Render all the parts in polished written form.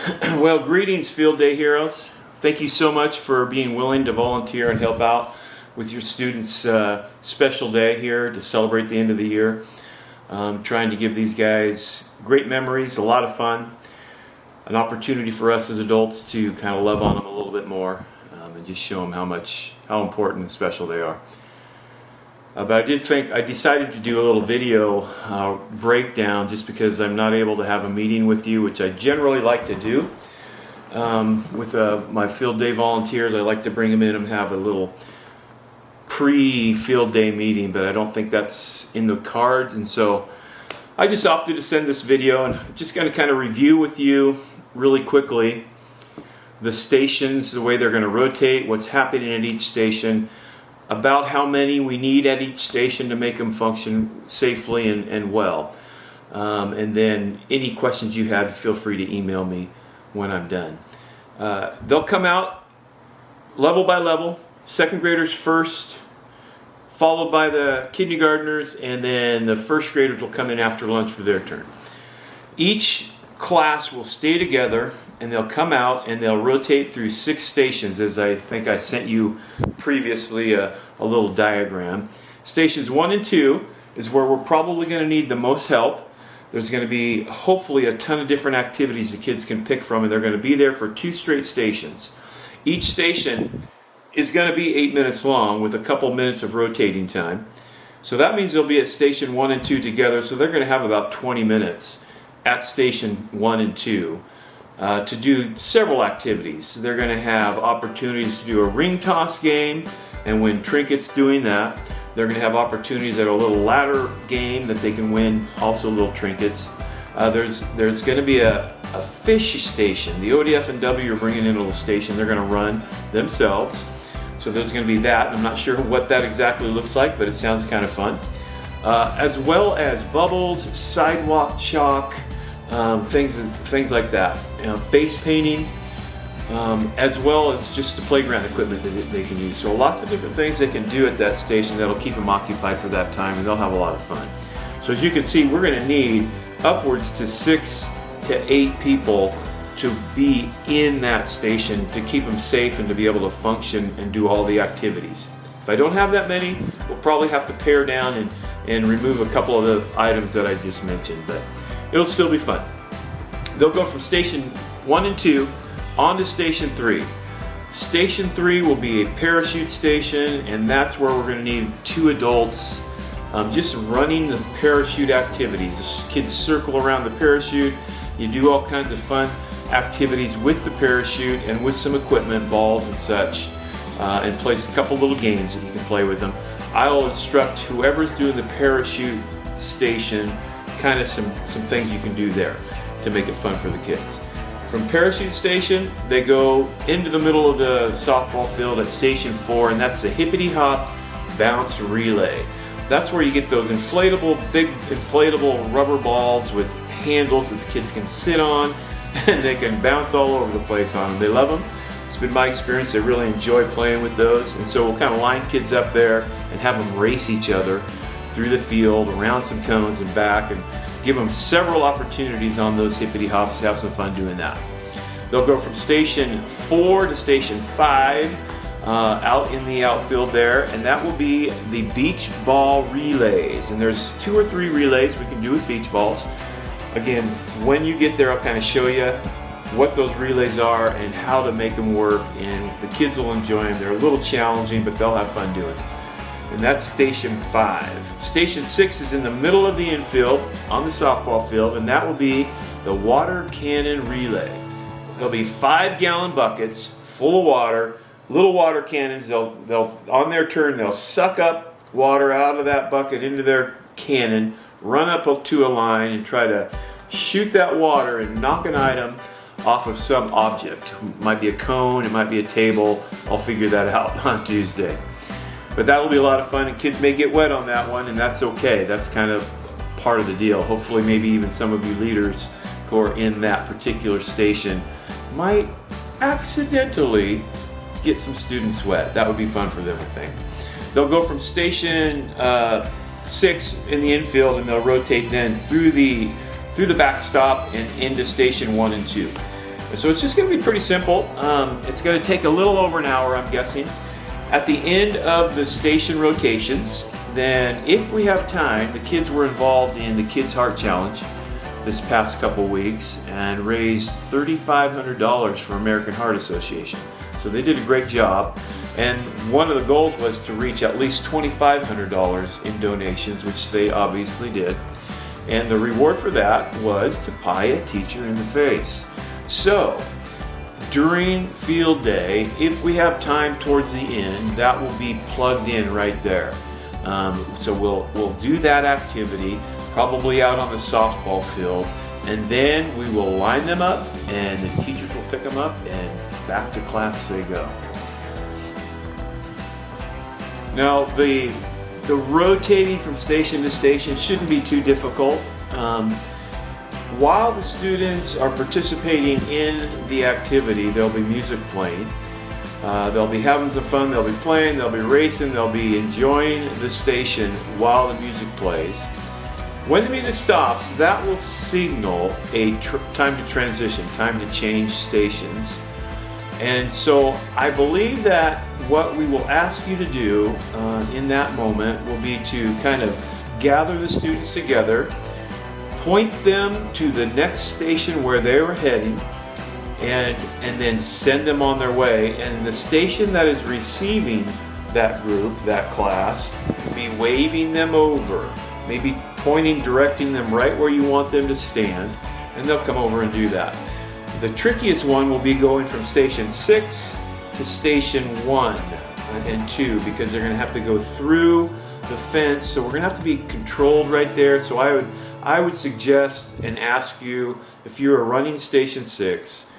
Well, greetings, Field Day heroes. Thank you so much for being willing to volunteer and help out with your students' special day here to celebrate the end of the year. Trying to give these guys great memories, a lot of fun, an opportunity for us as adults to kind of love on them a little bit more and just show them how important and special they are. But I decided to do a little video breakdown just because I'm not able to have a meeting with you, which I generally like to do. With my field day volunteers, I like to bring them in and have a little pre-field day meeting, but I don't think that's in the cards, and so I just opted to send this video and just going to kind of review with you really quickly the stations, the way they're going to rotate, what's happening at each station, about how many we need at each station to make them function safely and well. And then any questions you have, feel free to email me when I'm done. They'll come out level by level, second graders first, followed by the kindergartners, and then the first graders will come in after lunch for their turn. Each class will stay together, and they'll come out and they'll rotate through 6 stations, as I think I sent you previously a little diagram. Stations 1 and 2 is where we're probably going to need the most help. There's going to be hopefully a ton of different activities the kids can pick from, and they're going to be there for 2 straight stations. Each station is going to be 8 minutes long with a couple minutes of rotating time. So that means they'll be at station 1 and 2 together, so they're going to have about 20 minutes at station 1 and 2 to do several activities. They're going to have opportunities to do a ring toss game and win trinkets doing that. They're going to have opportunities at a little ladder game that they can win also little trinkets. There's going to be a fish station. The ODF and W are bringing in a little station they're going to run themselves. So there's going to be that. I'm not sure what that exactly looks like, but it sounds kind of fun. As well as bubbles, sidewalk chalk, things like that. Face painting, as well as just the playground equipment that they can use. So lots of different things they can do at that station that'll keep them occupied for that time, and they'll have a lot of fun. So as you can see, we're going to need upwards to 6 to 8 people to be in that station to keep them safe and to be able to function and do all the activities. If I don't have that many, we'll probably have to pare down and remove a couple of the items that I just mentioned, but it'll still be fun. They'll go from station 1 and 2 on to station 3. Station 3 will be a parachute station, and that's where we're going to need 2 adults just running the parachute activities. The kids circle around the parachute. You do all kinds of fun activities with the parachute and with some equipment, balls and such, and play a couple little games that you can play with them. I'll instruct whoever's doing the parachute station kind of some things you can do there to make it fun for the kids. From parachute station, they go into the middle of the softball field at station 4, and that's the hippity hop bounce relay. That's where you get those big inflatable rubber balls with handles that the kids can sit on, and they can bounce all over the place on them. They love them. It's been my experience. They really enjoy playing with those, and so we'll kind of line kids up there and have them race each other through the field, around some cones and back, and give them several opportunities on those hippity hops to have some fun doing that. They'll go from station 4 to station 5 out in the outfield there, and that will be the beach ball relays. And there's 2 or 3 relays we can do with beach balls. Again, when you get there, I'll kind of show you what those relays are and how to make them work, and the kids will enjoy them. They're a little challenging, but they'll have fun doing them. And that's station 5. Station 6 is in the middle of the infield on the softball field, and that will be the water cannon relay. There'll be 5-gallon buckets full of water, little water cannons. They'll on their turn, they'll suck up water out of that bucket into their cannon, run up to a line, and try to shoot that water and knock an item off of some object. It might be a cone, it might be a table. I'll figure that out on Tuesday. But that'll be a lot of fun, and kids may get wet on that one, and that's okay. That's kind of part of the deal. Hopefully maybe even some of you leaders who are in that particular station might accidentally get some students wet. That would be fun for them, I think. They'll go from station 6 in the infield, and they'll rotate then through the backstop and into station 1 and 2. So it's just going to be pretty simple. It's going to take a little over an hour, I'm guessing. At the end of the station rotations, then if we have time, the kids were involved in the Kids Heart Challenge this past couple weeks and raised $3,500 for American Heart Association. So they did a great job. And one of the goals was to reach at least $2,500 in donations, which they obviously did. And the reward for that was to pie a teacher in the face. So, during field day, if we have time towards the end, that will be plugged in right there. So we'll do that activity, probably out on the softball field, and then we will line them up, and the teachers will pick them up, and back to class they go. Now, the rotating from station to station shouldn't be too difficult. While the students are participating in the activity, there'll be music playing. They'll be having some fun, they'll be playing, they'll be racing, they'll be enjoying the station while the music plays. When the music stops, that will signal a time to transition, time to change stations. And so I believe that what we will ask you to do in that moment will be to kind of gather the students together, point them to the next station where they were heading, and then send them on their way. And the station that is receiving that group, that class, be waving them over, maybe pointing, directing them right where you want them to stand, and they'll come over and do that. The trickiest one will be going from station 6 to station 1 and 2, because they're going to have to go through the fence, so we're going to have to be controlled right there. So I would suggest and ask you, if you are running station 6,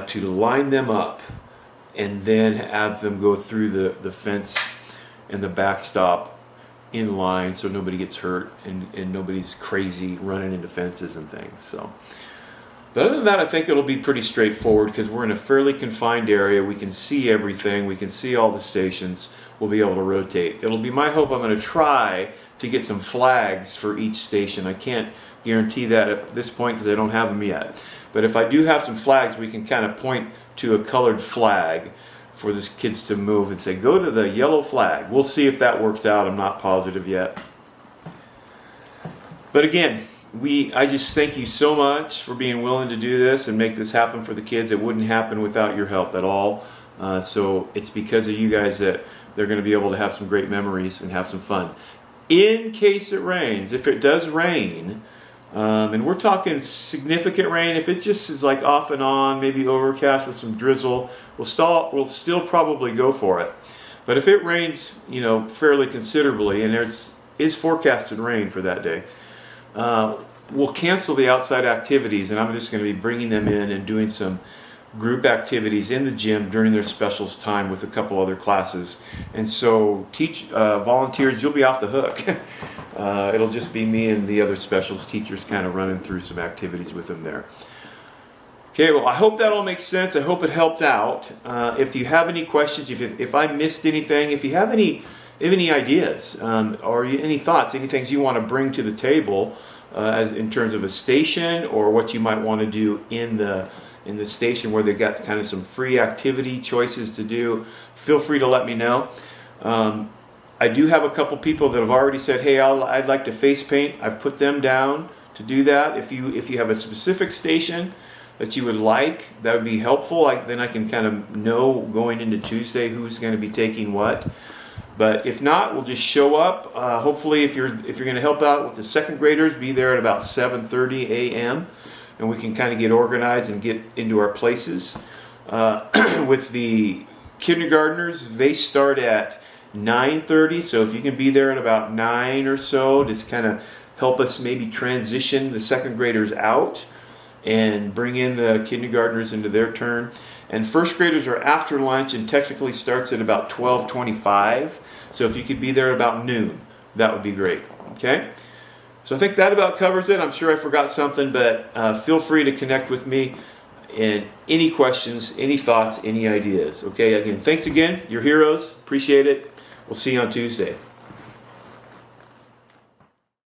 to line them up and then have them go through the fence and the backstop in line, so nobody gets hurt and nobody's crazy running into fences and things. So, but other than that, I think it'll be pretty straightforward because we're in a fairly confined area. We can see everything. We can see all the stations. We'll be able to rotate. It'll be my hope. I'm going to try to get some flags for each station. I can't guarantee that at this point because I don't have them yet. But if I do have some flags, we can kind of point to a colored flag for the kids to move and say, go to the yellow flag. We'll see if that works out. I'm not positive yet. But again, I just thank you so much for being willing to do this and make this happen for the kids. It wouldn't happen without your help at all. So it's because of you guys that they're going to be able to have some great memories and have some fun. In case it rains, if it does rain, and we're talking significant rain, if it just is like off and on, maybe overcast with some drizzle, we'll still probably go for it. But if it rains, fairly considerably, and is forecasted rain for that day, we'll cancel the outside activities, and I'm just going to be bringing them in and doing some group activities in the gym during their specials time with a couple other classes. And so volunteers, you'll be off the hook. It'll just be me and the other specials teachers kind of running through some activities with them there. Okay, well, I hope that all makes sense. I hope it helped out. If you have any questions, if I missed anything, if you have any ideas or any thoughts, any things you want to bring to the table in terms of a station, or what you might want to do in the station where they've got kind of some free activity choices to do, feel free to let me know. I do have a couple people that have already said, hey, I'd like to face paint. I've put them down to do that. If you have a specific station that you would like, that would be helpful. Then I can kind of know going into Tuesday who's going to be taking what. But if not, we'll just show up. Hopefully, if you're going to help out with the second graders, be there at about 7:30 a.m. and we can kind of get organized and get into our places. With the kindergartners, they start at 9:30, so if you can be there at about 9 or so, just kind of help us maybe transition the second graders out and bring in the kindergartners into their turn. And first graders are after lunch and technically starts at about 12:25, so if you could be there at about noon, that would be great. Okay? So I think that about covers it. I'm sure I forgot something, but feel free to connect with me. And any questions, any thoughts, any ideas. Okay, again, thanks again. You're heroes. Appreciate it. We'll see you on Tuesday.